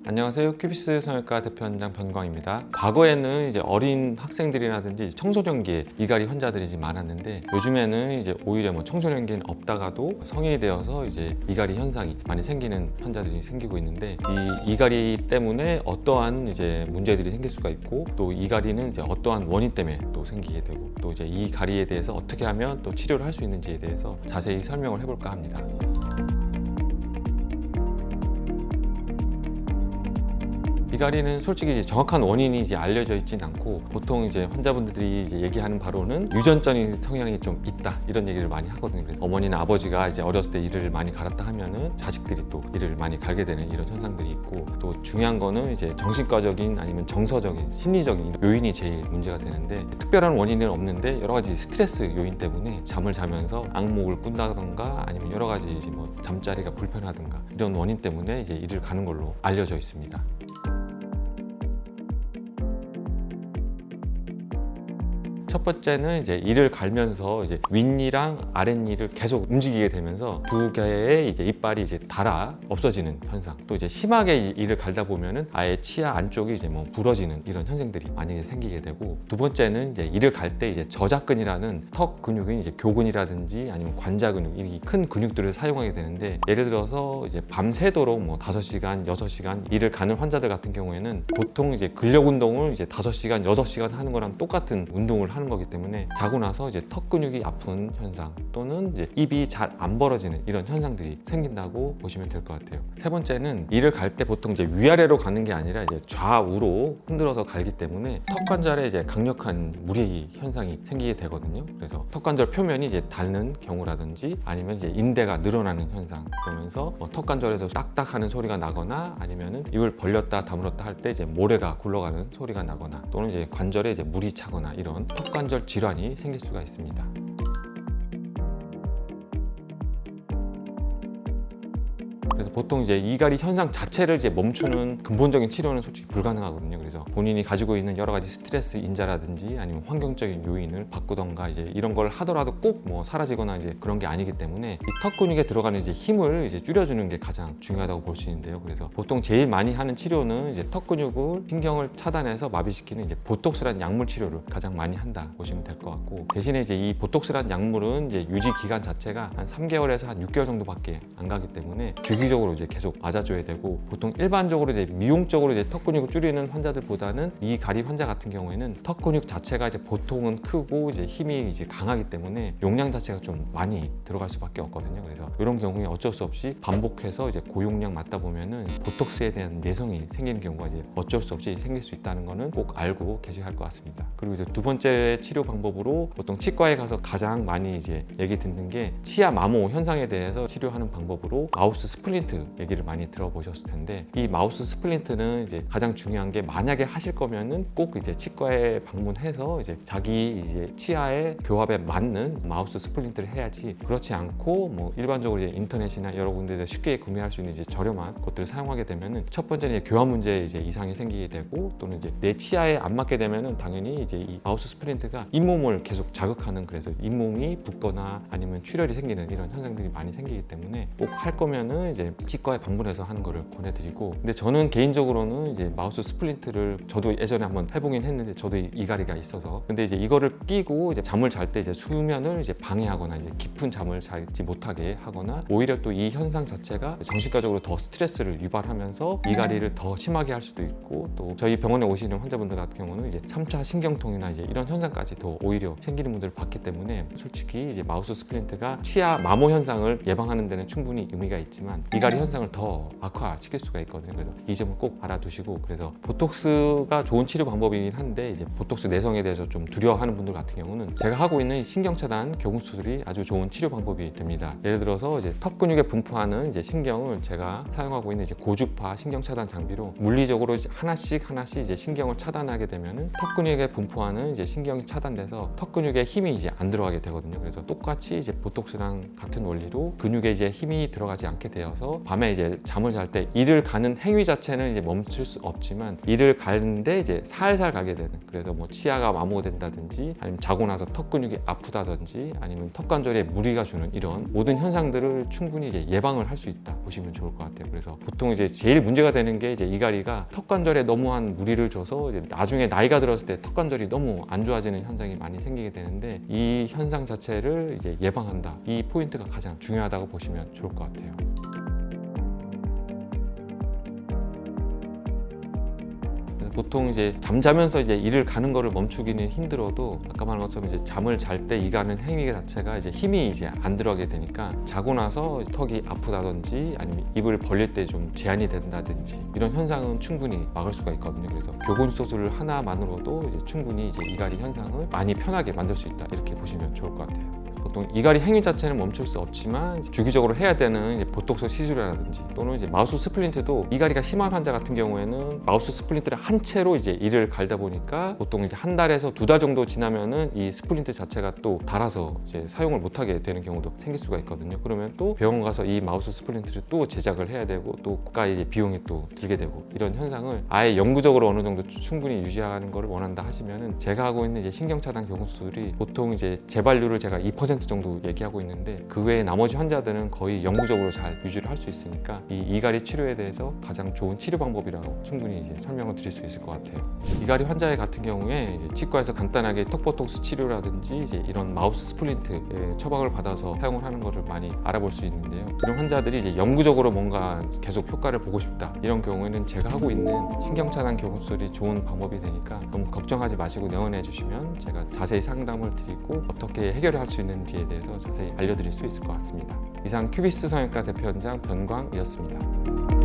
안녕하세요. 큐비스 성형외과 대표원장 변광입니다. 과거에는 이제 어린 학생들이라든지 청소년기에 이갈이 환자들이 이제 많았는데 요즘에는 이제 오히려 청소년기에는 없다가도 성인이 되어서 이제 이갈이 현상이 많이 생기는 환자들이 생기고 있는데 이 이갈이 때문에 어떠한 이제 문제들이 생길 수가 있고 또 이갈이는 이제 어떠한 원인 때문에 또 생기게 되고 또 이제 이 가리에 대해서 어떻게 하면 또 치료를 할 수 있는지에 대해서 자세히 설명을 해볼까 합니다. 이갈이는 솔직히 이제 정확한 원인이 이제 알려져 있진 않고 보통 이제 환자분들이 이제 얘기하는 바로는 유전적인 성향이 좀 있다 이런 얘기를 많이 하거든요. 그래서 어머니나 아버지가 이제 어렸을 때 이를 많이 갈았다 하면은 자식들이 또 이를 많이 갈게 되는 이런 현상들이 있고 또 중요한 거는 이제 정신과적인 아니면 정서적인 심리적인 요인이 제일 문제가 되는데 특별한 원인은 없는데 여러 가지 스트레스 요인 때문에 잠을 자면서 악몽을 꾼다던가 아니면 여러 가지 이제 잠자리가 불편하든가 이런 원인 때문에 이제 이를 가는 걸로 알려져 있습니다. 첫 번째는 이제 이를 갈면서 이제 윗니랑 아랫니를 계속 움직이게 되면서 두 개의 이제 이빨이 이제 닳아 없어지는 현상. 또 이제 심하게 이를 갈다 보면은 아예 치아 안쪽이 이제 부러지는 이런 현상들이 많이 생기게 되고 두 번째는 이제 이를 갈 때 이제 저작근이라는 턱 근육이 이제 교근이라든지 아니면 관자 근육 이 큰 근육들을 사용하게 되는데 예를 들어서 이제 밤새도록 5시간, 6시간 이를 가는 환자들 같은 경우에는 보통 이제 근력 운동을 이제 5시간, 6시간 하는 거랑 똑같은 운동을 하는 거기 때문에 자고 나서 이제 턱 근육이 아픈 현상 또는 이제 입이 잘 안 벌어지는 이런 현상들이 생긴다고 보시면 될 것 같아요. 세 번째는 이를 갈 때 보통 이제 위아래로 가는 게 아니라 이제 좌우로 흔들어서 갈기 때문에 턱 관절에 이제 강력한 무리 현상이 생기게 되거든요. 그래서 턱 관절 표면이 이제 닳는 경우라든지 아니면 이제 인대가 늘어나는 현상 그러면서 턱 관절에서 딱딱하는 소리가 나거나 아니면은 입을 벌렸다 다물었다 할 때 이제 모래가 굴러가는 소리가 나거나 또는 이제 관절에 이제 물이 차거나 이런 턱 관절 질환이 생길 수가 있습니다. 그래서 보통 이제 이갈이 현상 자체를 이제 멈추는 근본적인 치료는 솔직히 불가능하거든요. 그래서 본인이 가지고 있는 여러 가지 스트레스 인자라든지 아니면 환경적인 요인을 바꾸던가 이제 이런 걸 하더라도 꼭 사라지거나 이제 그런 게 아니기 때문에 이 턱 근육에 들어가는 이제 힘을 이제 줄여주는 게 가장 중요하다고 볼 수 있는데요. 그래서 보통 제일 많이 하는 치료는 이제 턱 근육을 신경을 차단해서 마비시키는 이제 보톡스라는 약물 치료를 가장 많이 한다 보시면 될 것 같고 대신에 이제 이 보톡스라는 약물은 이제 유지 기간 자체가 한 3개월에서 한 6개월 정도밖에 안 가기 때문에 주기적으로 이제 계속 맞아줘야 되고 보통 일반적으로 이제 미용적으로 이제 턱 근육을 줄이는 환자들보다는 이 가리 환자 같은 경우에는 턱 근육 자체가 이제 보통은 크고 이제 힘이 이제 강하기 때문에 용량 자체가 좀 많이 들어갈 수밖에 없거든요. 그래서 이런 경우에 어쩔 수 없이 반복해서 이제 고용량 맞다 보면은 보톡스에 대한 내성이 생기는 경우가 이제 어쩔 수 없이 생길 수 있다는 거는 꼭 알고 계셔야 할 것 같습니다. 그리고 이제 두 번째 치료 방법으로 보통 치과에 가서 가장 많이 이제 얘기 듣는 게 치아 마모 현상에 대해서 치료하는 방법으로 마우스 스플린트 얘기를 많이 들어보셨을 텐데 이 마우스 스플린트는 이제 가장 중요한 게 만약에 하실 거면은 꼭 이제 치과에 방문해서 이제 자기 이제 치아의 교합에 맞는 마우스 스플린트를 해야지 그렇지 않고 일반적으로 이제 인터넷이나 여러 군데에서 쉽게 구매할 수 있는 이제 저렴한 것들을 사용하게 되면은 첫 번째는 이제 교합 문제에 이제 이상이 생기게 되고 또는 이제 내 치아에 안 맞게 되면은 당연히 이제 이 마우스 스플린트가 잇몸을 계속 자극하는 그래서 잇몸이 붓거나 아니면 출혈이 생기는 이런 현상들이 많이 생기기 때문에 꼭 할 거면은 이제 치과에 방문해서 하는 거를 권해드리고 근데 저는 개인적으로는 이제 마우스 스플린트를 저도 예전에 한번 해보긴 했는데 저도 이갈이가 있어서 근데 이제 이거를 끼고 이제 잠을 잘 때 이제 수면을 이제 방해하거나 이제 깊은 잠을 자지 못하게 하거나 오히려 또 이 현상 자체가 정신과적으로 더 스트레스를 유발하면서 이갈이를 더 심하게 할 수도 있고 또 저희 병원에 오시는 환자분들 같은 경우는 이제 3차 신경통이나 이제 이런 현상까지 더 오히려 생기는 분들을 봤기 때문에 솔직히 이제 마우스 스플린트가 치아 마모 현상을 예방하는 데는 충분히 의미가 있지만 이갈이 현상을 더 악화시킬 수가 있거든요. 그래서 이 점을 꼭 알아두시고 그래서 보톡스가 좋은 치료 방법이긴 한데 이제 보톡스 내성에 대해서 좀 두려워하는 분들 같은 경우는 제가 하고 있는 신경차단 교근 수술이 아주 좋은 치료 방법이 됩니다. 예를 들어서 이제 턱 근육에 분포하는 이제 신경을 제가 사용하고 있는 이제 고주파 신경차단 장비로 물리적으로 하나씩 이제 신경을 차단하게 되면은 턱 근육에 분포하는 이제 신경이 차단돼서 턱 근육에 힘이 이제 안 들어가게 되거든요. 그래서 똑같이 이제 보톡스랑 같은 원리로 근육에 이제 힘이 들어가지 않게 되어서 따라서 밤에 이제 잠을 잘 때 이를 가는 행위 자체는 이제 멈출 수 없지만 이를 가는데 이제 살살 가게 되는, 그래서 뭐 치아가 마모된다든지 아니면 자고 나서 턱 근육이 아프다든지 아니면 턱 관절에 무리가 주는 이런 모든 현상들을 충분히 이제 예방을 할 수 있다 보시면 좋을 것 같아요. 그래서 보통 이제 제일 문제가 되는 게 이제 이갈이가 턱 관절에 너무한 무리를 줘서 이제 나중에 나이가 들었을 때 턱 관절이 너무 안 좋아지는 현상이 많이 생기게 되는데, 이 현상 자체를 이제 예방한다, 이 포인트가 가장 중요하다고 보시면 좋을 것 같아요. 보통 이제 잠자면서 이제 이를 가는 거를 멈추기는 힘들어도 아까 말한 것처럼 이제 잠을 잘 때 이 가는 행위 자체가 이제 힘이 이제 안 들어가게 되니까 자고 나서 턱이 아프다든지 아니면 입을 벌릴 때 좀 제한이 된다든지 이런 현상은 충분히 막을 수가 있거든요. 그래서 교곤수술 하나만으로도 이제 충분히 이제 이갈이 현상을 많이 편하게 만들 수 있다, 이렇게 보시면 좋을 것 같아요. 보통 이갈이 행위 자체는 멈출 수 없지만 주기적으로 해야 되는 이제 보톡스 시술이라든지 또는 이제 마우스 스플린트도 이갈이가 심한 환자 같은 경우에는 마우스 스플린트를 한 채로 이제 이를 갈다 보니까 보통 이제 한 달에서 2달 정도 지나면은 이 스플린트 자체가 또 닳아서 이제 사용을 못하게 되는 경우도 생길 수가 있거든요. 그러면 또 병원 가서 이 마우스 스플린트를 또 제작을 해야 되고 또 고가 이제 비용이 또 들게 되고, 이런 현상을 아예 영구적으로 어느 정도 충분히 유지하는 것을 원한다 하시면은 제가 하고 있는 이제 신경차단 교곤수술이 보통 이제 재발률을 제가 2% 정도 얘기하고 있는데 그 외에 나머지 환자들은 거의 영구적으로 잘 유지를 할 수 있으니까 이 이갈이 치료에 대해서 가장 좋은 치료 방법이라고 충분히 이제 설명을 드릴 수 있을 것 같아요. 이갈이 환자 같은 경우에 이제 치과에서 간단하게 턱보톡스 치료라든지 이제 이런 마우스 스플린트의 처방을 받아서 사용을 하는 것을 많이 알아볼 수 있는데요. 이런 환자들이 이제 영구적으로 뭔가 계속 효과를 보고 싶다, 이런 경우에는 제가 하고 있는 신경차단 교곤수술이 좋은 방법이 되니까 너무 걱정하지 마시고 내원해 주시면 제가 자세히 상담을 드리고 어떻게 해결할 수 있는지에 대해서 자세히 알려드릴 수 있을 것 같습니다. 이상 큐비스 성형외과 대표원장 변광이었습니다.